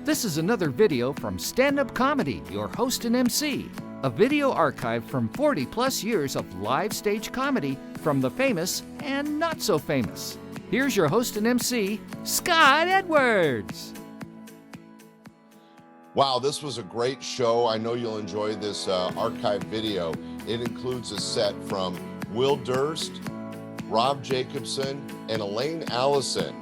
This is another video from Stand-Up Comedy, your host and MC. A video archive from 40 plus years of live stage comedy from the famous and not so famous. Here's your host and MC, Scott Edwards. Wow, this was a great show. I know you'll enjoy this archive video. It includes a set from Will Durst, Rob Jacobson, and Elaine Alison.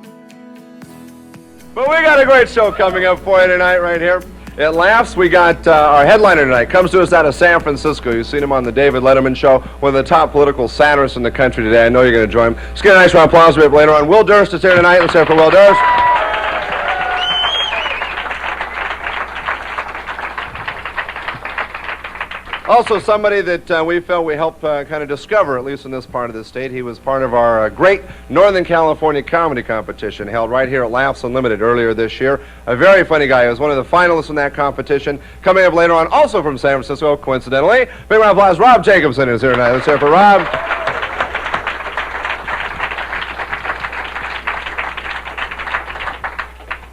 But we got a great show coming up for you tonight right here. At Laughs, we got our headliner tonight. Comes to us out of San Francisco. You've seen him on the David Letterman Show, one of the top political satirists in the country today. I know you're going to join him. Let's get a nice round of applause a bit later on. Will Durst is here tonight. Let's hear it for Will Durst. Also somebody that we felt we helped kind of discover, at least in this part of the state. He was part of our great Northern California comedy competition held right here at Laughs Unlimited earlier this year. A very funny guy. He was one of the finalists in that competition. Coming up later on, also from San Francisco, coincidentally, big round of applause, Rob Jacobson is here tonight. Let's hear it for Rob.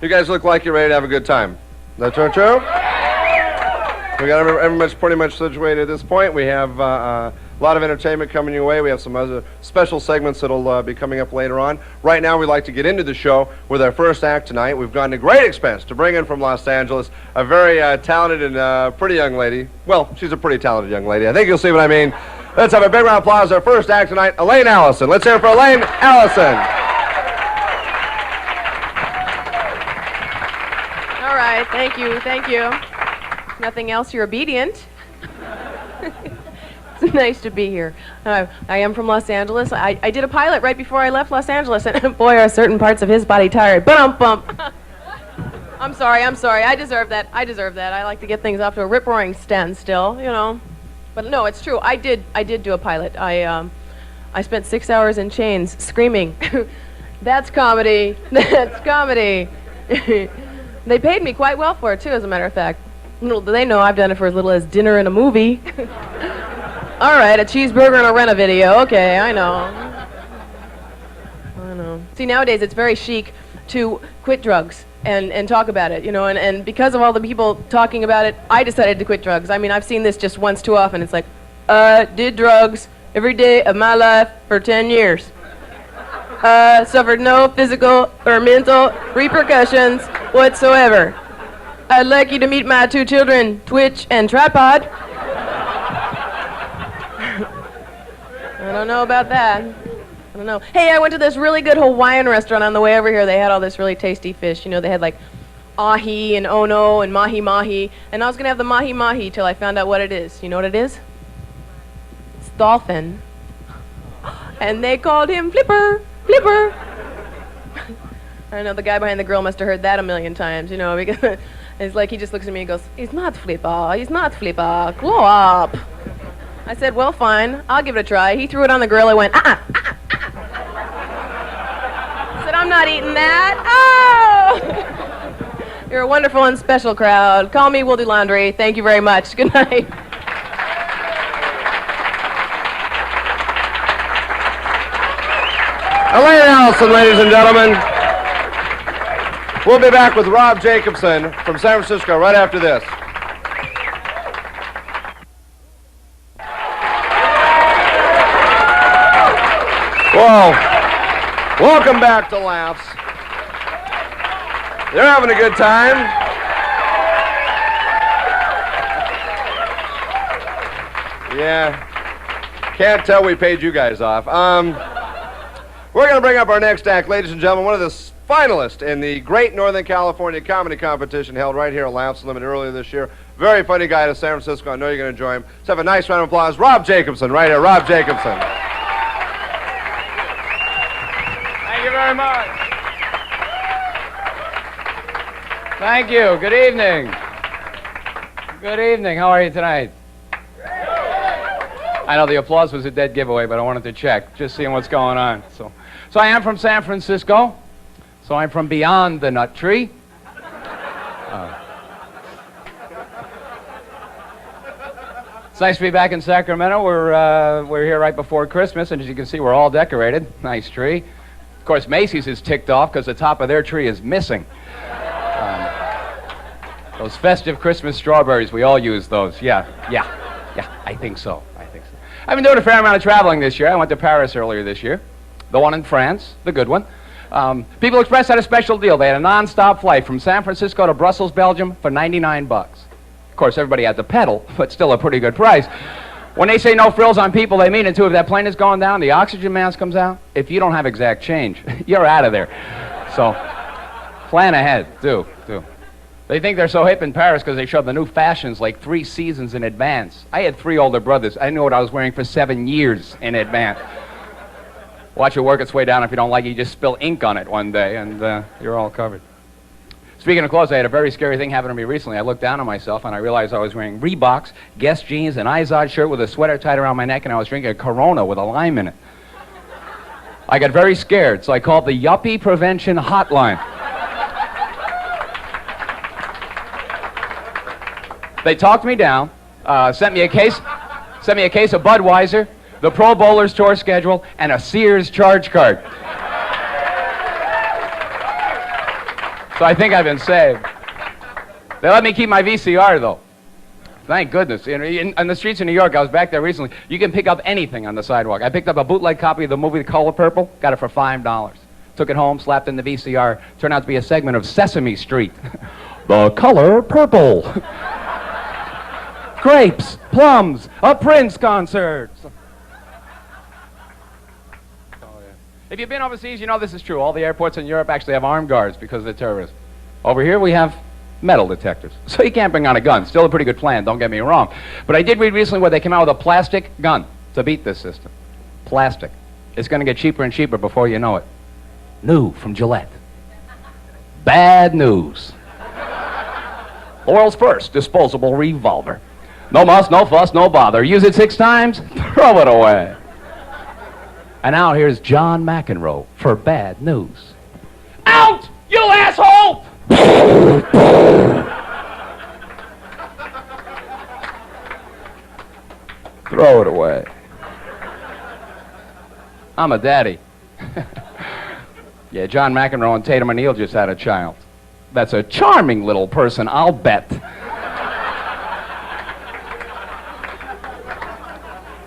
You guys look like you're ready to have a good time. Is that true? We got everyone's pretty much situated at this point. We have a lot of entertainment coming your way. We have some other special segments that'll be coming up later on. Right now, we'd like to get into the show with our first act tonight. We've gone to great expense to bring in from Los Angeles a very talented and pretty young lady. Well, she's a pretty talented young lady. I think you'll see what I mean. Let's have a big round of applause. Our first act tonight, Elaine Alison. Let's hear it for Elaine Alison. All right, thank you, thank you. Nothing else, you're obedient. It's nice to be here. I am from Los Angeles. I did a pilot right before I left Los Angeles, and boy, are certain parts of his body tired. Bump. I'm sorry. I deserve that. I like to get things off to a rip-roaring standstill, you know. But no, it's true. I did do a pilot. I spent 6 hours in chains screaming, "That's comedy. That's comedy." They paid me quite well for it, too, as a matter of fact. Little do they know I've done it for as little as dinner and a movie. All right, a cheeseburger and a rent a video. Okay, I know. See, nowadays it's very chic to quit drugs and talk about it, you know, and because of all the people talking about it, I decided to quit drugs. I mean, I've seen this just once too often. It's like, did drugs every day of my life for 10 years. Suffered no physical or mental repercussions whatsoever. I'd like you to meet my two children, Twitch and Tripod. I don't know about that. I don't know. Hey, I went to this really good Hawaiian restaurant on the way over here. They had all this really tasty fish. You know, they had like ahi and ono and mahi-mahi. And I was going to have the mahi-mahi till I found out what it is. You know what it is? It's dolphin. And they called him Flipper. I know the guy behind the grill must have heard that a million times, you know, because it's like he just looks at me and goes, he's not Flipper, grow up. I said, well, fine, I'll give it a try. He threw it on the grill and went, I said, I'm not eating that. Oh! You're a wonderful and special crowd. Call me, we'll do laundry. Thank you very much. Good night. Elaine Alison, ladies and gentlemen. We'll be back with Rob Jacobson from San Francisco right after this. Whoa. Welcome back to Laughs. You're having a good time. Yeah. Can't tell we paid you guys off. We're going to bring up our next act, ladies and gentlemen, one of the finalists in the Great Northern California Comedy Competition held right here at Laughs Unlimited earlier this year. Very funny guy out of San Francisco. I know you're going to enjoy him. Let's have a nice round of applause. Rob Jacobson, right here. Rob Jacobson. Thank you very much. Thank you. Good evening. Good evening. How are you tonight? I know the applause was a dead giveaway, but I wanted to check, just seeing what's going on. So I am from San Francisco. So I'm from beyond the nut tree. It's nice to be back in Sacramento. We're here right before Christmas, and as you can see, we're all decorated. Nice tree. Of course, Macy's is ticked off because the top of their tree is missing. Those festive Christmas strawberries, we all use those. Yeah, I think so. I've been doing a fair amount of traveling this year. I went to Paris earlier this year. The one in France, the good one. People Express had a special deal. They had a non-stop flight from San Francisco to Brussels, Belgium for 99 bucks. Of course, everybody had to pedal, but still a pretty good price. When they say no frills on people, they mean it too. If that plane is going down, the oxygen mask comes out. If you don't have exact change, you're out of there. So, plan ahead. Do. They think they're so hip in Paris because they show the new fashions like 3 seasons in advance. I had 3 older brothers. I knew what I was wearing for 7 years in advance. Watch it work its way down. If you don't like it, you just spill ink on it one day, and you're all covered. Speaking of clothes, I had a very scary thing happen to me recently. I looked down on myself, and I realized I was wearing Reeboks, Guess jeans, an Izod shirt with a sweater tied around my neck, and I was drinking a Corona with a lime in it. I got very scared, so I called the Yuppie Prevention Hotline. They talked me down, sent me a case of Budweiser, the Pro Bowlers tour schedule, and a Sears charge card. So I think I've been saved. They let me keep my VCR, though. Thank goodness. In the streets of New York, I was back there recently, you can pick up anything on the sidewalk. I picked up a bootleg copy of the movie The Color Purple, got it for $5. Took it home, slapped in the VCR, turned out to be a segment of Sesame Street. The Color Purple. Grapes, plums, a Prince concert. If you've been overseas, you know this is true. All the airports in Europe actually have armed guards because of the terrorists. Over here, we have metal detectors. So you can't bring on a gun. Still a pretty good plan, don't get me wrong. But I did read recently where they came out with a plastic gun to beat this system. Plastic. It's going to get cheaper and cheaper before you know it. New from Gillette. Bad news. The world's first disposable revolver. No muss, no fuss, no bother. Use it 6 times, throw it away. And now here's John McEnroe for bad news. Out, you asshole! Throw it away. I'm a daddy. Yeah, John McEnroe and Tatum O'Neal just had a child. That's a charming little person, I'll bet.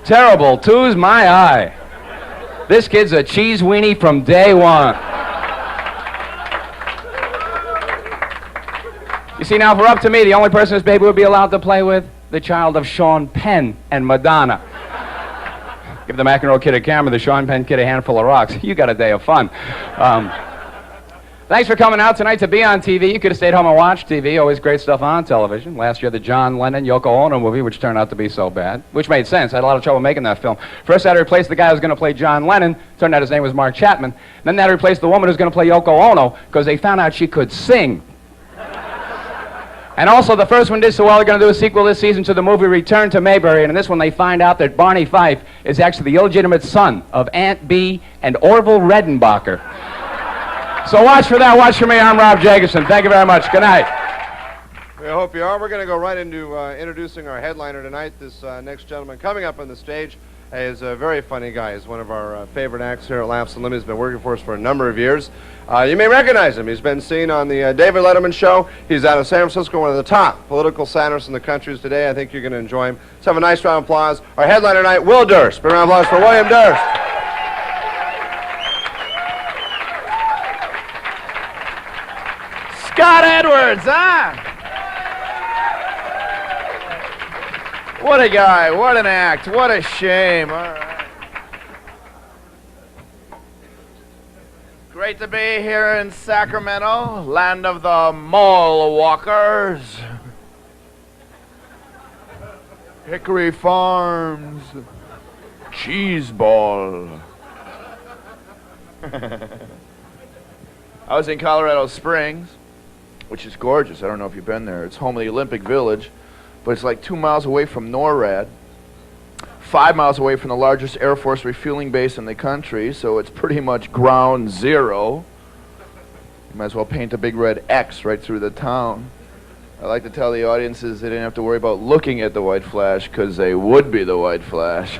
Terrible, two's my eye. This kid's a cheese weenie from day one. You see, now, if we're up to me, the only person this baby would be allowed to play with, the child of Sean Penn and Madonna. Give the McEnroe kid a camera, the Sean Penn kid a handful of rocks. You got a day of fun. Thanks for coming out tonight to be on TV. You could have stayed home and watched TV. Always great stuff on television. Last year, the John Lennon, Yoko Ono movie, which turned out to be so bad, which made sense. I had a lot of trouble making that film. First, I had to replace the guy who was going to play John Lennon. Turned out his name was Mark Chapman. Then they had to replace the woman who was going to play Yoko Ono because they found out she could sing. And also, the first one did so well, they're going to do a sequel this season to the movie Return to Mayberry. And in this one, they find out that Barney Fife is actually the illegitimate son of Aunt Bee and Orville Redenbacher. So watch for that. Watch for me. I'm Rob Jacobson. Thank you very much. Good night. We hope you are. We're going to go right into introducing our headliner tonight. This next gentleman coming up on the stage is a very funny guy. He's one of our favorite acts here at Laughs and Limit. He's been working for us for a number of years. You may recognize him. He's been seen on the David Letterman show. He's out of San Francisco, one of the top political satirists in the country today. I think you're going to enjoy him. Let's have a nice round of applause. Our headliner tonight, Will Durst. Big round of applause for William Durst. Scott Edwards, huh? What a guy, what an act, what a shame. All right. Great to be here in Sacramento, land of the mall walkers. Hickory Farms, cheese ball. I was in Colorado Springs, which is gorgeous. I don't know if you've been there. It's home of the Olympic Village, but it's like 2 miles away from NORAD, 5 miles away from the largest Air Force refueling base in the country, so it's pretty much ground zero. You might as well paint a big red X right through the town. I like to tell the audiences they didn't have to worry about looking at the white flash, because they would be the white flash.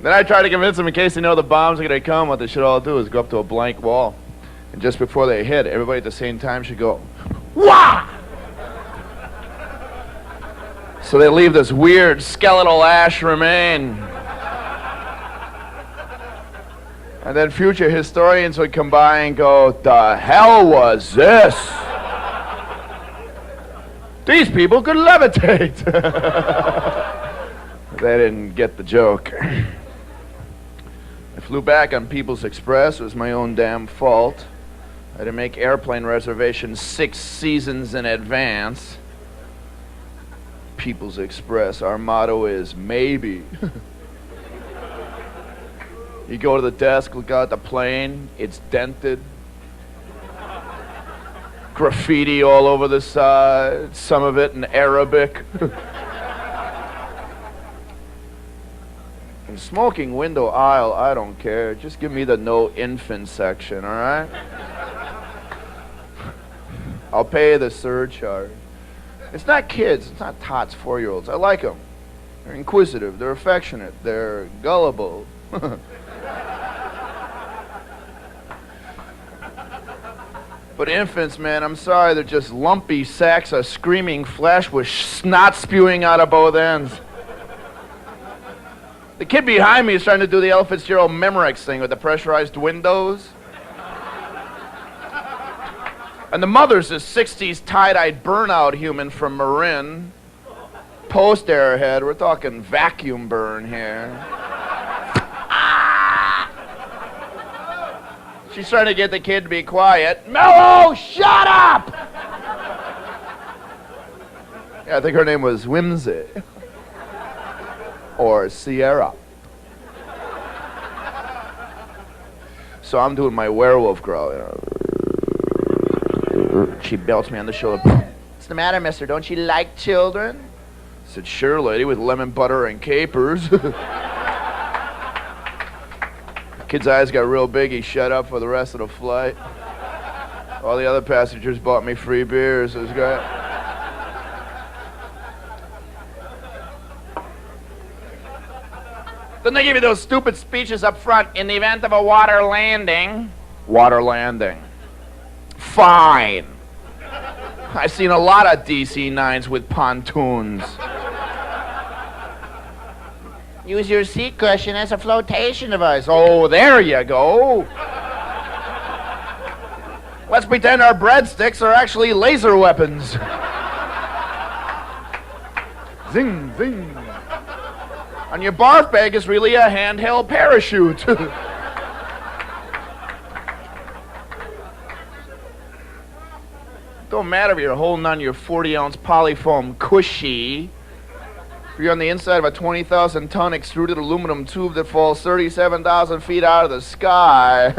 Then I try to convince them, in case they know the bombs are going to come, what they should all do is go up to a blank wall And just before they hit, everybody at the same time should go, "Wah!" So they leave this weird skeletal ash remain. And then future historians would come by and go, "The hell was this? These people could levitate." They didn't get the joke. I flew back on People's Express. It was my own damn fault. I had to make airplane reservations 6 seasons in advance. People's Express, our motto is maybe. You go to the desk, look out the plane, it's dented. Graffiti all over the side, some of it in Arabic. And smoking window aisle, I don't care. Just give me the no infant section, all right? I'll pay the surcharge. It's not kids, it's not tots, 4-year-olds. I like them. They're inquisitive, they're affectionate, they're gullible. But infants, man, I'm sorry, they're just lumpy sacks of screaming flesh with snot spewing out of both ends. The kid behind me is trying to do the Ella Fitzgerald Memorex thing with the pressurized windows. And the mother's this 60s tie-dyed burnout human from Marin. Post-airhead, we're talking vacuum burn here. She's trying to get the kid to be quiet. Mello, shut up! Yeah, I think her name was Whimsy. Or Sierra. So I'm doing my werewolf growl. She belts me on the shoulder. What's the matter, mister? Don't you like children? I said, sure, lady, with lemon butter and capers. Kid's eyes got real big. He shut up for the rest of the flight. All the other passengers bought me free beers. It was great. Then they give you those stupid speeches up front. In the event of a water landing. Water landing. Fine. I've seen a lot of DC-9s with pontoons. Use your seat cushion as a flotation device. Oh, there you go. Let's pretend our breadsticks are actually laser weapons. Zing, zing. And your barf bag is really a handheld parachute. Don't matter if you're holding on your 40-ounce polyfoam cushy. If you're on the inside of a 20,000-ton extruded aluminum tube that falls 37,000 feet out of the sky,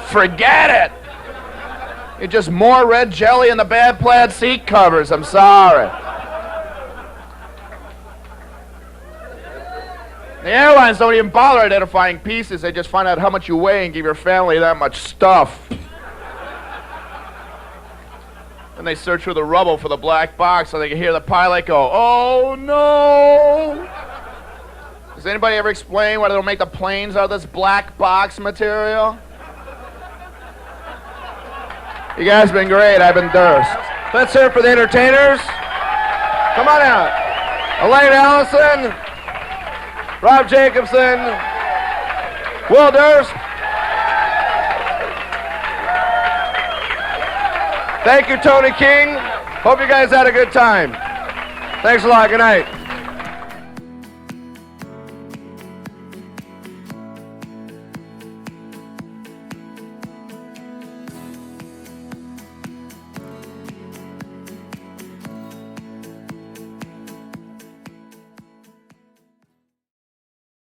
forget it. You're just more red jelly in the bad plaid seat covers. I'm sorry. The airlines don't even bother identifying pieces. They just find out how much you weigh and give your family that much stuff. And they search through the rubble for the black box so they can hear the pilot go, "Oh no!" Does anybody ever explain why they don't make the planes out of this black box material? You guys have been great. I've been Durst. Let's hear it for the entertainers. Come on out. Elaine Alison, Rob Jacobson, Will Durst. Thank you, Tony King. Hope you guys had a good time. Thanks a lot. Good night.